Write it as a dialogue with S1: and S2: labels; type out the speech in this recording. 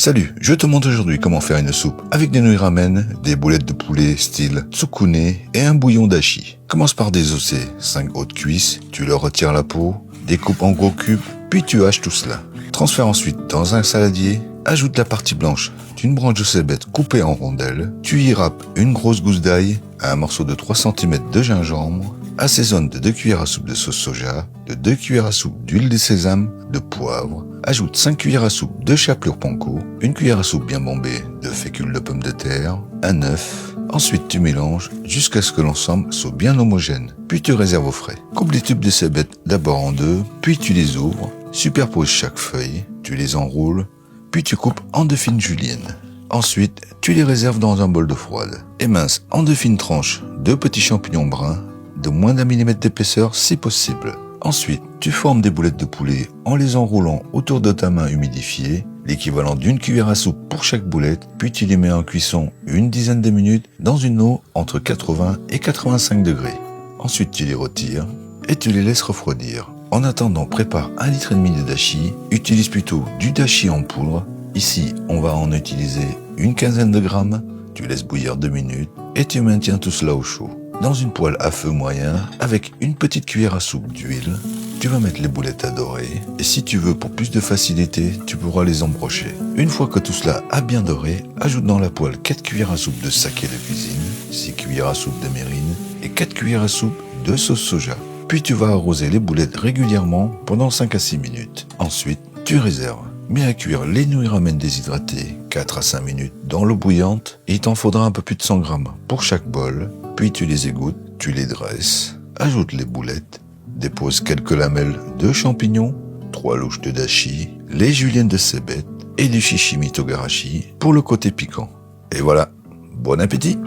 S1: Salut, je te montre aujourd'hui comment faire une soupe avec des nouilles ramen, des boulettes de poulet style tsukune et un bouillon dashi. Commence par désosser 5 hautes cuisses, tu leur retires la peau, découpe en gros cubes, puis tu haches tout cela. Transfère ensuite dans un saladier, ajoute la partie blanche d'une branche de cébette coupée en rondelles, tu y râpes une grosse gousse d'ail, un morceau de 3 cm de gingembre, assaisonne de 2 cuillères à soupe de sauce soja, de 2 cuillères à soupe d'huile de sésame, de poivre, ajoute 5 cuillères à soupe de chapelure panko, 1 cuillère à soupe bien bombée de fécule de pommes de terre, un œuf. Ensuite tu mélanges jusqu'à ce que l'ensemble soit bien homogène, puis tu réserves au frais. Coupe les tubes de cébette d'abord en deux, puis tu les ouvres, superpose chaque feuille, tu les enroules, puis tu coupes en 2 fines juliennes. Ensuite, tu les réserves dans un bol d'eau froide. Émince en 2 fines tranches 2 petits champignons bruns, de moins d'1 millimètre d'épaisseur si possible. Ensuite, tu formes des boulettes de poulet en les enroulant autour de ta main humidifiée, l'équivalent d'1 cuillère à soupe pour chaque boulette, puis tu les mets en cuisson une dizaine de minutes dans une eau entre 80 et 85 degrés. Ensuite, tu les retires et tu les laisses refroidir. En attendant, prépare 1,5 litre de dashi. Utilise plutôt du dashi en poudre. Ici, on va en utiliser une quinzaine de grammes. Tu laisses bouillir 2 minutes et tu maintiens tout cela au chaud. Dans une poêle à feu moyen, avec une petite cuillère à soupe d'huile, tu vas mettre les boulettes à dorer. Et si tu veux, pour plus de facilité, tu pourras les embrocher. Une fois que tout cela a bien doré, ajoute dans la poêle 4 cuillères à soupe de saké de cuisine, 6 cuillères à soupe de mérine et 4 cuillères à soupe de sauce soja. Puis tu vas arroser les boulettes régulièrement pendant 5 à 6 minutes. Ensuite, tu réserves. Mets à cuire les nouilles ramen déshydratées 4 à 5 minutes dans l'eau bouillante. Il t'en faudra un peu plus de 100 grammes pour chaque bol. Puis tu les égouttes, tu les dresses, ajoute les boulettes, dépose quelques lamelles de champignons, 3 louches de dashi, les juliennes de cébette et du shichimi togarashi pour le côté piquant. Et voilà, bon appétit!